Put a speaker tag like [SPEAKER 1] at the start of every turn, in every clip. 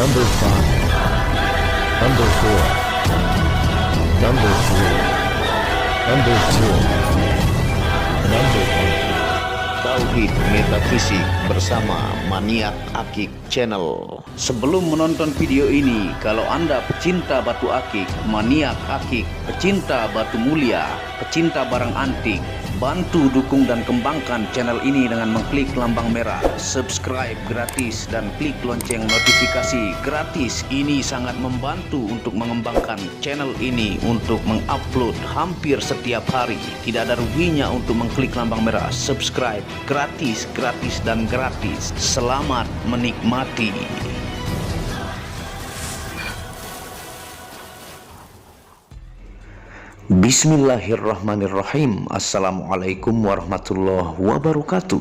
[SPEAKER 1] Number 5, Number 4, Number 3, Number 2, Number 1.
[SPEAKER 2] Tauhid Metafisik bersama Maniak Akik Channel. Sebelum menonton video ini, kalau Anda pecinta batu akik, maniak akik, pecinta batu mulia, pecinta barang antik, bantu dukung dan kembangkan channel ini dengan mengklik lambang merah subscribe gratis dan klik lonceng notifikasi gratis. Ini sangat membantu untuk mengembangkan channel ini untuk mengupload hampir setiap hari. Tidak ada ruginya untuk mengklik lambang merah subscribe, gratis dan gratis. Selamat menikmati. Bismillahirrahmanirrahim. Assalamualaikum warahmatullahi wabarakatuh.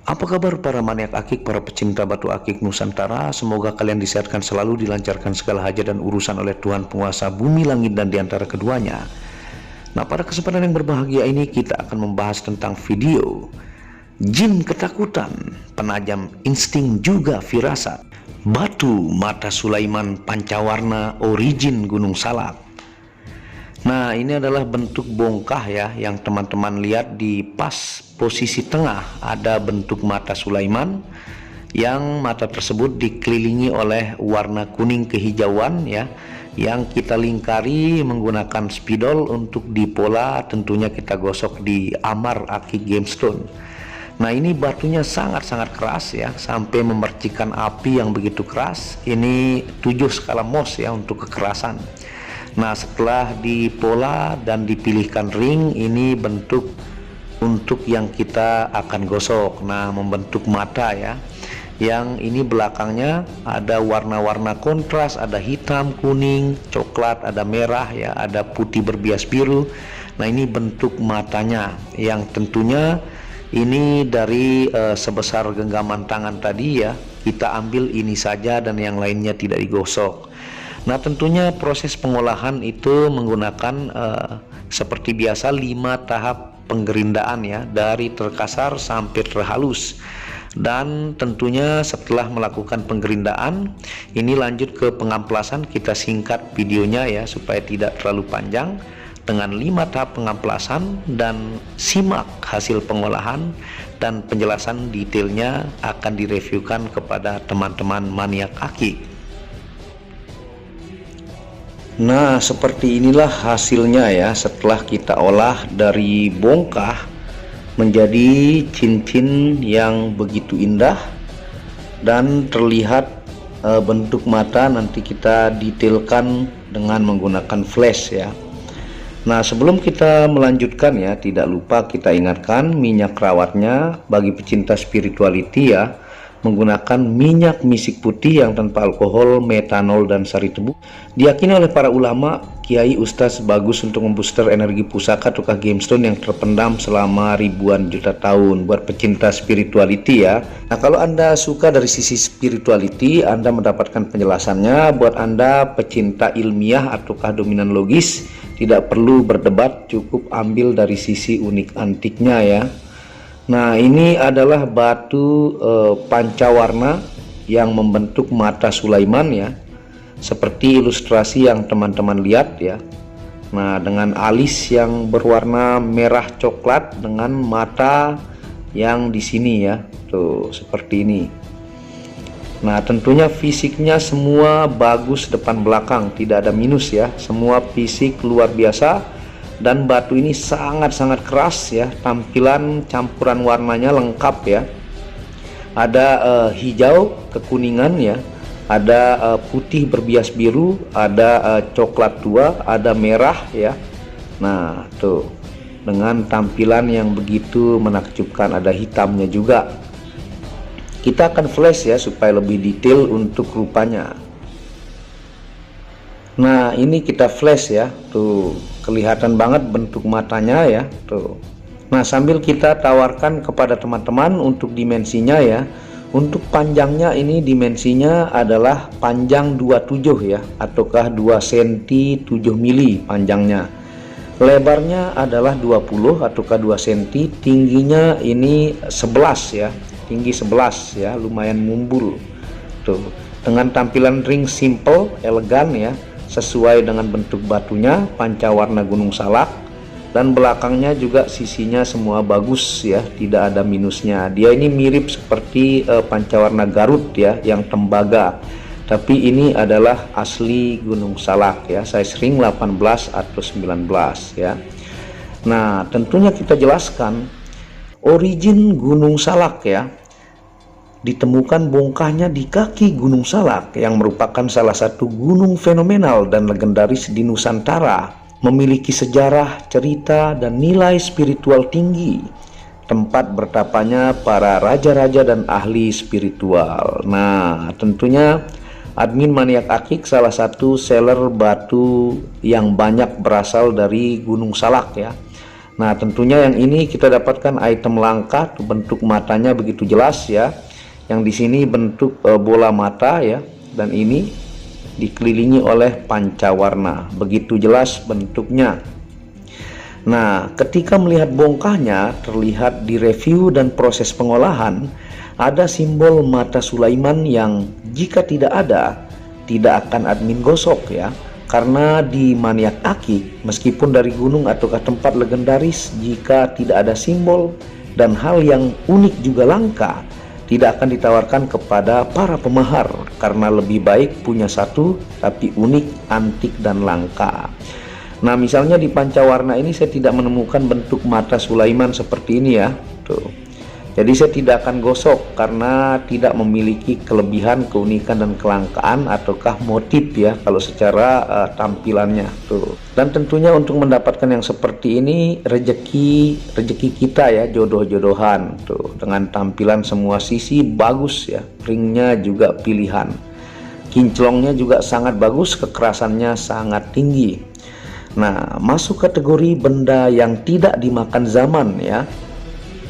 [SPEAKER 2] Apa kabar para maniak akik, para pecinta batu akik Nusantara? Semoga kalian disehatkan selalu, dilancarkan segala hajat dan urusan oleh Tuhan penguasa bumi, langit, dan diantara keduanya. Nah, pada kesempatan yang berbahagia ini kita akan membahas tentang video jin ketakutan, penajam insting juga firasat, batu mata Sulaiman pancawarna origin Gunung Salak. Nah, ini adalah bentuk bongkah ya, yang teman-teman lihat di pas posisi tengah ada bentuk mata Sulaiman, yang mata tersebut dikelilingi oleh warna kuning kehijauan ya, yang kita lingkari menggunakan spidol untuk dipola. Tentunya kita gosok di amar akik gemstone. Nah, ini batunya sangat-sangat keras ya, sampai memercikan api yang begitu keras. Ini 7 skala Mohs ya untuk kekerasan. Nah, setelah dipola dan dipilihkan ring, ini bentuk untuk yang kita akan gosok. Nah, membentuk mata ya, yang ini belakangnya ada warna-warna kontras, ada hitam, kuning, coklat, ada merah ya, ada putih berbias biru. Nah, ini bentuk matanya, yang tentunya ini dari sebesar genggaman tangan tadi ya, kita ambil ini saja dan yang lainnya tidak digosok. Nah, tentunya proses pengolahan itu menggunakan seperti biasa 5 tahap penggerindaan ya, dari terkasar sampai terhalus. Dan tentunya setelah melakukan penggerindaan ini lanjut ke pengamplasan. Kita singkat videonya ya supaya tidak terlalu panjang, dengan 5 tahap pengamplasan, dan simak hasil pengolahan dan penjelasan detailnya akan direviewkan kepada teman-teman maniak akik. Nah, seperti inilah hasilnya ya, setelah kita olah dari bongkah menjadi cincin yang begitu indah dan terlihat bentuk mata. Nanti kita detailkan dengan menggunakan flash ya. Nah, sebelum kita melanjutkan ya, tidak lupa kita ingatkan minyak rawatnya bagi pecinta spirituality ya, menggunakan minyak misik putih yang tanpa alkohol, metanol, dan sari tebu. Diyakini oleh para ulama, kiai, ustaz bagus untuk membooster energi pusaka tukang gemstone yang terpendam selama ribuan juta tahun. Buat pecinta spirituality ya. Nah, kalau Anda suka dari sisi spirituality, Anda mendapatkan penjelasannya. Buat Anda pecinta ilmiah ataukah dominan logis, tidak perlu berdebat, cukup ambil dari sisi unik antiknya ya. Nah, ini adalah batu pancawarna yang membentuk mata Sulaiman ya, seperti ilustrasi yang teman-teman lihat ya. Nah, dengan alis yang berwarna merah coklat dengan mata yang di sini ya, tuh seperti ini. Nah, tentunya fisiknya semua bagus depan belakang, tidak ada minus ya, semua fisik luar biasa. Dan batu ini sangat-sangat keras ya, tampilan campuran warnanya lengkap ya, ada hijau kekuningan ya, ada putih berbias biru, ada coklat tua, ada merah ya. Nah, tuh dengan tampilan yang begitu menakjubkan, ada hitamnya juga. Kita akan flash ya supaya lebih detail untuk rupanya. Nah, ini kita flash ya, tuh kelihatan banget bentuk matanya ya, tuh. Nah, sambil kita tawarkan kepada teman-teman untuk dimensinya ya. Untuk panjangnya ini dimensinya adalah panjang 27 ya, ataukah 2 cm 7 mili panjangnya. Lebarnya adalah 20 ataukah 2 cm, tingginya ini 11 ya, tinggi 11 ya, lumayan mumbul tuh. dengan tampilan ring simple, elegan ya, sesuai dengan bentuk batunya, pancawarna Gunung Salak, dan belakangnya juga sisinya semua bagus ya, tidak ada minusnya. Dia ini mirip seperti pancawarna Garut ya, yang tembaga, tapi ini adalah asli Gunung Salak ya, size ring 18 atau 19 ya. Nah, tentunya kita jelaskan origin Gunung Salak ya. Ditemukan bongkahnya di kaki Gunung Salak yang merupakan salah satu gunung fenomenal dan legendaris di Nusantara, memiliki sejarah, cerita, dan nilai spiritual tinggi, tempat bertapanya para raja-raja dan ahli spiritual. Nah, tentunya admin Maniak Akik salah satu seller batu yang banyak berasal dari Gunung Salak ya. Nah, tentunya yang ini kita dapatkan item langka, bentuk matanya begitu jelas ya. Yang di sini bentuk bola mata ya, dan ini dikelilingi oleh pancawarna, begitu jelas bentuknya. Nah, ketika melihat bongkahnya, terlihat di review dan proses pengolahan ada simbol mata Sulaiman yang jika tidak ada, tidak akan admin gosok ya. Karena di Maniak Akik, meskipun dari gunung ataukah tempat legendaris, jika tidak ada simbol dan hal yang unik juga langka, tidak akan ditawarkan kepada para pemahar, karena lebih baik punya satu tapi unik, antik, dan langka. Nah, misalnya di pancawarna ini saya tidak menemukan bentuk mata Sulaiman seperti ini ya. Tuh. Jadi saya tidak akan gosok karena tidak memiliki kelebihan, keunikan, dan kelangkaan ataukah motif ya kalau secara tampilannya tuh. Dan tentunya untuk mendapatkan yang seperti ini rezeki kita ya, jodoh-jodohan tuh, dengan tampilan semua sisi bagus ya, ringnya juga pilihan, kinclongnya juga sangat bagus, kekerasannya sangat tinggi. Nah, masuk kategori benda yang tidak dimakan zaman ya,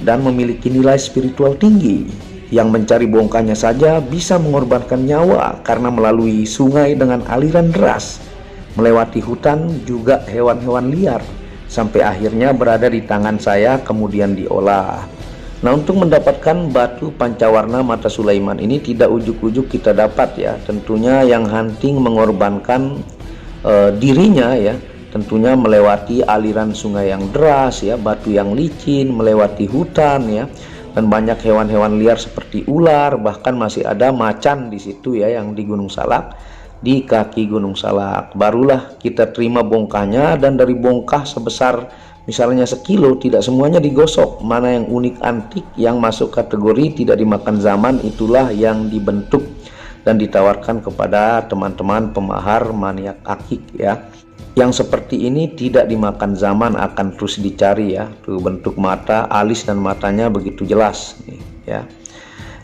[SPEAKER 2] dan memiliki nilai spiritual tinggi, yang mencari bongkahnya saja bisa mengorbankan nyawa karena melalui sungai dengan aliran deras, melewati hutan juga hewan-hewan liar, sampai akhirnya berada di tangan saya kemudian diolah. Nah, untuk mendapatkan batu pancawarna mata Sulaiman ini tidak ujuk-ujuk kita dapat ya, tentunya yang hunting mengorbankan dirinya ya, tentunya melewati aliran sungai yang deras ya, batu yang licin, melewati hutan ya, dan banyak hewan-hewan liar seperti ular, bahkan masih ada macan di situ ya, yang di Gunung Salak, di kaki Gunung Salak. Barulah kita terima bongkahnya, dan dari bongkah sebesar misalnya sekilo, tidak semuanya digosok. Mana yang unik, antik, yang masuk kategori tidak dimakan zaman, itulah yang dibentuk dan ditawarkan kepada teman-teman pemahar Maniak Akik ya. Yang seperti ini tidak dimakan zaman, akan terus dicari ya. Tuh bentuk mata, alis dan matanya begitu jelas nih ya.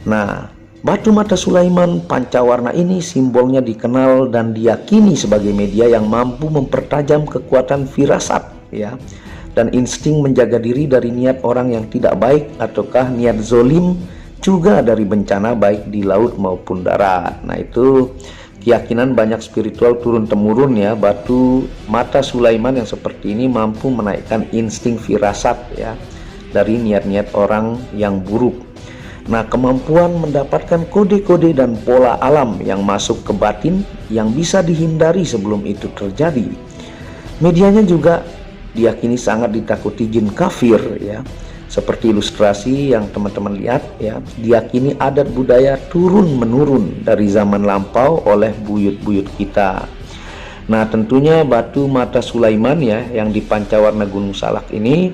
[SPEAKER 2] Nah, batu mata Sulaiman pancawarna ini simbolnya dikenal dan diyakini sebagai media yang mampu mempertajam kekuatan firasat ya, dan insting menjaga diri dari niat orang yang tidak baik ataukah niat zolim, juga dari bencana baik di laut maupun darat. Nah, itu keyakinan banyak spiritual turun-temurun ya, batu mata Sulaiman yang seperti ini mampu menaikkan insting firasat ya, dari niat-niat orang yang buruk. Nah, kemampuan mendapatkan kode-kode dan pola alam yang masuk ke batin yang bisa dihindari sebelum itu terjadi. Medianya juga diyakini sangat ditakuti jin kafir ya. Seperti ilustrasi yang teman-teman lihat ya, diyakini adat budaya turun-menurun dari zaman lampau oleh buyut-buyut kita. Nah, tentunya batu mata Sulaiman ya, yang di pancawarna Gunung Salak ini,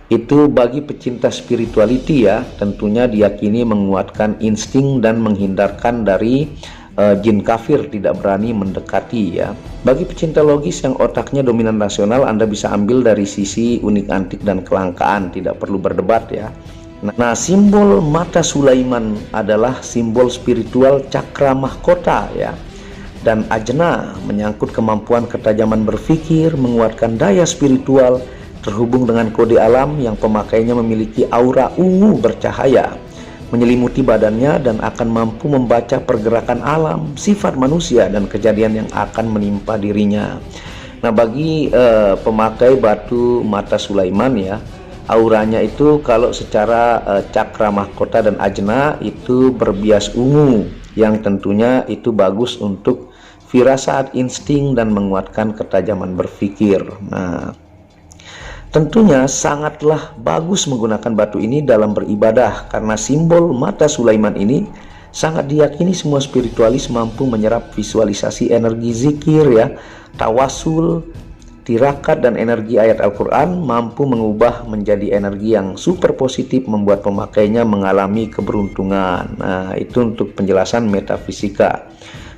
[SPEAKER 2] itu bagi pecinta spirituality ya, tentunya diyakini menguatkan insting dan menghindarkan dari jin kafir tidak berani mendekati ya. Bagi pecinta logis yang otaknya dominan rasional, Anda bisa ambil dari sisi unik, antik, dan kelangkaan, tidak perlu berdebat ya. Nah, simbol mata Sulaiman adalah simbol spiritual cakra mahkota ya, dan ajna menyangkut kemampuan ketajaman berpikir, menguatkan daya spiritual, terhubung dengan kode alam yang pemakainya memiliki aura ungu bercahaya menyelimuti badannya dan akan mampu membaca pergerakan alam, sifat manusia, dan kejadian yang akan menimpa dirinya. Nah, bagi pemakai batu mata Sulaiman ya, auranya itu kalau secara cakra mahkota dan ajna itu berbias ungu yang tentunya itu bagus untuk firasat, insting, dan menguatkan ketajaman berpikir. Nah, tentunya sangatlah bagus menggunakan batu ini dalam beribadah karena simbol mata Sulaiman ini sangat diyakini semua spiritualis mampu menyerap visualisasi energi zikir ya, tawasul, tirakat, dan energi ayat Al-Quran mampu mengubah menjadi energi yang super positif, membuat pemakainya mengalami keberuntungan. Nah, itu untuk penjelasan metafisika.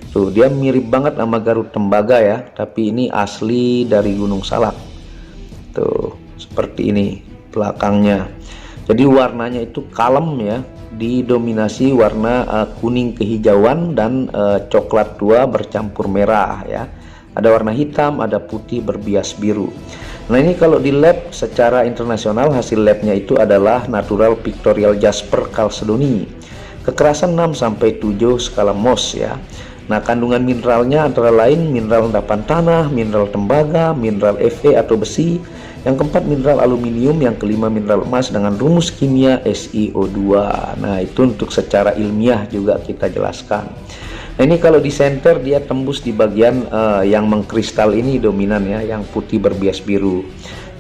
[SPEAKER 2] Tuh, dia mirip banget sama Garut Tembaga ya, tapi ini asli dari Gunung Salak. Tuh, seperti ini belakangnya. Jadi warnanya itu kalem ya, didominasi warna kuning kehijauan dan coklat tua bercampur merah ya. Ada warna hitam, ada putih berbias biru. Nah, ini kalau di lab secara internasional hasil labnya itu adalah natural pictorial jasper chalcedony. Kekerasan 6-7 skala Mohs ya. Nah, kandungan mineralnya antara lain mineral endapan tanah, mineral tembaga, mineral Fe atau besi, yang keempat mineral aluminium, yang kelima mineral emas dengan rumus kimia SiO2. Nah, itu untuk secara ilmiah juga kita jelaskan. Nah, ini kalau di center dia tembus di bagian yang mengkristal ini dominan ya, yang putih berbias biru.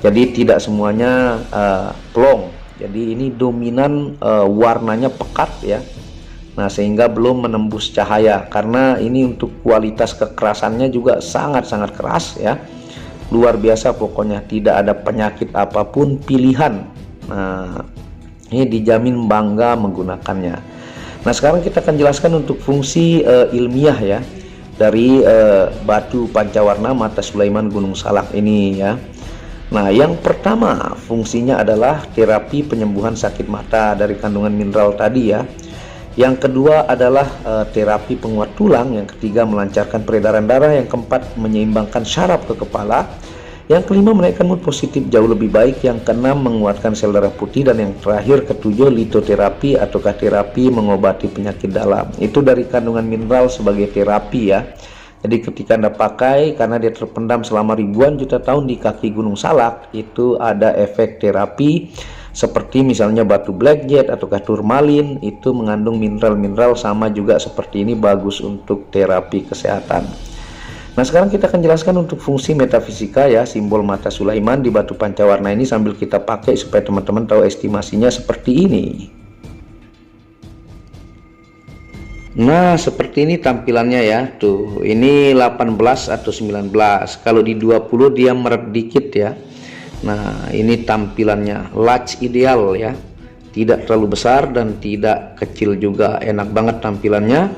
[SPEAKER 2] Jadi tidak semuanya plong. Jadi ini dominan warnanya pekat ya. Nah, sehingga belum menembus cahaya karena ini untuk kualitas kekerasannya juga sangat-sangat keras ya. Luar biasa pokoknya, tidak ada penyakit apapun pilihan. Nah, ini dijamin bangga menggunakannya. Nah, sekarang kita akan jelaskan untuk fungsi ilmiah ya dari batu pancawarna mata Sulaiman Gunung Salak ini ya. Nah, yang pertama fungsinya adalah terapi penyembuhan sakit mata dari kandungan mineral tadi ya. Yang kedua adalah terapi penguat tulang. Yang ketiga melancarkan peredaran darah. Yang keempat menyeimbangkan syaraf ke kepala. Yang kelima menaikkan mood positif jauh lebih baik. Yang keenam menguatkan sel darah putih. Dan yang terakhir ketujuh litoterapi ataukah terapi mengobati penyakit dalam. Itu dari kandungan mineral sebagai terapi ya. Jadi ketika Anda pakai karena dia terpendam selama ribuan juta tahun di kaki Gunung Salak, itu ada efek terapi. Seperti misalnya batu blackjet ataukah turmalin, itu mengandung mineral-mineral sama juga seperti ini, bagus untuk terapi kesehatan. Nah, sekarang kita akan jelaskan untuk fungsi metafisika ya, simbol mata Sulaiman di batu pancawarna ini sambil kita pakai supaya teman-teman tahu estimasinya seperti ini. Nah, seperti ini tampilannya ya. Tuh, ini 18 atau 19. Kalau di 20 dia meret dikit ya. Nah, ini tampilannya large ideal ya, tidak terlalu besar dan tidak kecil juga, enak banget tampilannya.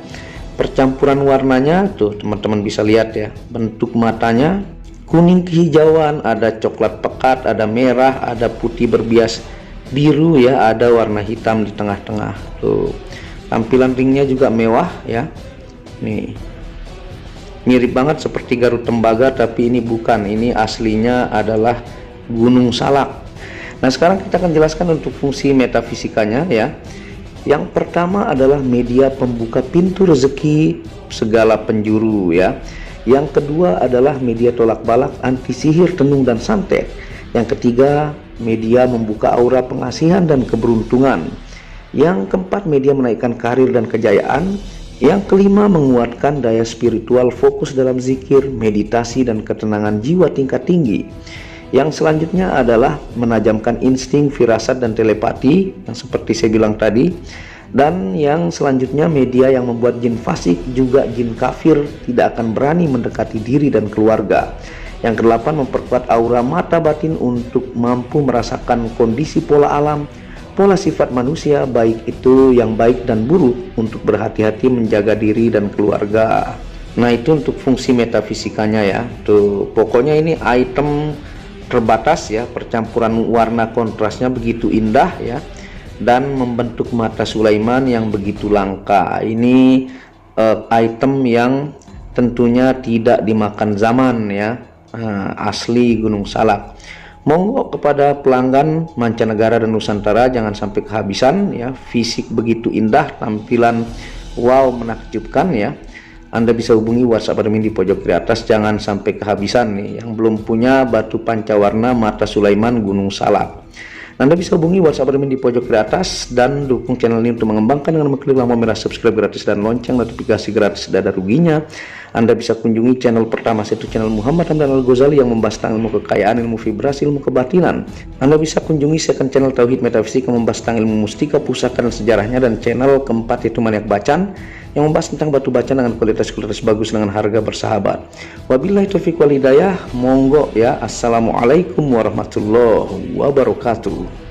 [SPEAKER 2] Percampuran warnanya tuh teman-teman bisa lihat ya, bentuk matanya kuning kehijauan, ada coklat pekat, ada merah, ada putih berbias biru ya, ada warna hitam di tengah-tengah. Tuh, tampilan ringnya juga mewah ya. Nih, mirip banget seperti Garut Tembaga, tapi ini bukan, ini aslinya adalah Gunung Salak. Nah, sekarang kita akan jelaskan untuk fungsi metafisikanya ya. Yang pertama adalah media pembuka pintu rezeki segala penjuru ya. Yang kedua adalah media tolak balak anti sihir, tenung, dan santet. Yang ketiga, media membuka aura pengasihan dan keberuntungan. Yang keempat, media menaikkan karir dan kejayaan. Yang kelima, menguatkan daya spiritual, fokus dalam zikir, meditasi, dan ketenangan jiwa tingkat tinggi. Yang selanjutnya adalah menajamkan insting, firasat, dan telepati yang seperti saya bilang tadi. Dan yang selanjutnya media yang membuat jin fasik juga jin kafir tidak akan berani mendekati diri dan keluarga. Yang kedelapan, memperkuat aura mata batin untuk mampu merasakan kondisi pola alam, pola sifat manusia, baik itu yang baik dan buruk, untuk berhati-hati menjaga diri dan keluarga. Nah, itu untuk fungsi metafisikanya ya. Tuh, pokoknya ini item terbatas ya, percampuran warna kontrasnya begitu indah ya, dan membentuk mata Sulaiman yang begitu langka. Ini item yang tentunya tidak dimakan zaman ya, asli Gunung Salak. Monggo kepada pelanggan mancanegara dan Nusantara jangan sampai kehabisan ya, fisik begitu indah, tampilan wow menakjubkan ya. Anda bisa hubungi WhatsApp admin di pojok kiri atas, jangan sampai kehabisan nih yang belum punya batu pancawarna mata Sulaiman Gunung Salak. Anda bisa hubungi WhatsApp admin di pojok kiri atas dan dukung channel ini untuk mengembangkan dengan mengklik tombol merah subscribe gratis dan lonceng notifikasi gratis, tidak ada ruginya. Anda bisa kunjungi channel pertama, yaitu channel Muhammad Hamdan Al-Ghazali yang membahas tentang ilmu kekayaan, ilmu vibrasi, ilmu kebatinan. Anda bisa kunjungi second channel Tauhid Metafisik yang membahas tentang ilmu mustika, pusaka dan sejarahnya, dan channel keempat yaitu Maniak Bacan yang membahas tentang batu bacaan dengan kualitas bagus dengan harga bersahabat. Wabillahi taufiq wal hidayah. Monggo ya. Assalamualaikum warahmatullahi wabarakatuh.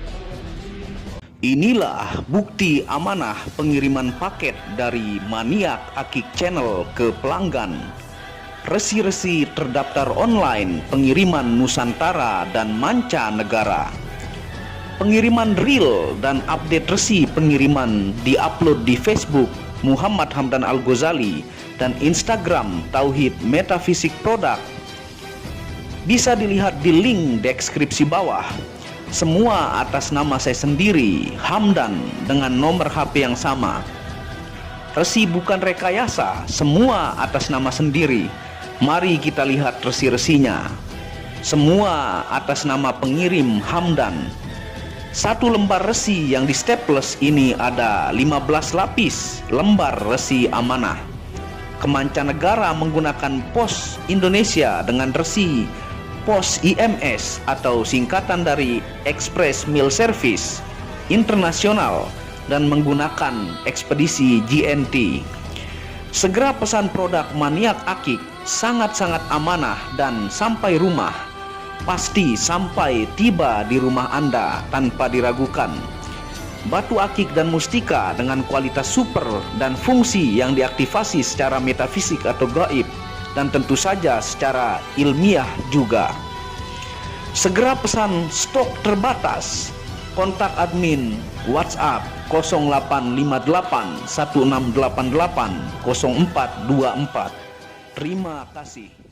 [SPEAKER 2] Inilah bukti amanah pengiriman paket dari Maniak Akik Channel ke pelanggan. Resi-resi terdaftar online pengiriman Nusantara dan mancanegara. Pengiriman real dan update resi pengiriman diupload di Facebook Muhammad Hamdan Al-Ghazali dan Instagram Tauhid Metafisik Produk. Bisa dilihat di link deskripsi bawah. Semua atas nama saya sendiri, Hamdan, dengan nomor HP yang sama. Resi bukan rekayasa, semua atas nama sendiri. Mari kita lihat resi-resinya. Semua atas nama pengirim Hamdan. Satu lembar resi yang di staples ini ada 15 lapis lembar resi amanah. Kemancanegara menggunakan pos Indonesia dengan resi pos IMS atau singkatan dari Express Mail Service Internasional dan menggunakan ekspedisi GNT. Segera pesan produk Maniak Akik, sangat-sangat amanah dan sampai rumah. Pasti sampai tiba di rumah Anda tanpa diragukan. Batu akik dan mustika dengan kualitas super dan fungsi yang diaktifasi secara metafisik atau gaib, dan tentu saja secara ilmiah juga. Segera pesan, stok terbatas. Kontak admin WhatsApp 0858 1688 0424. Terima kasih.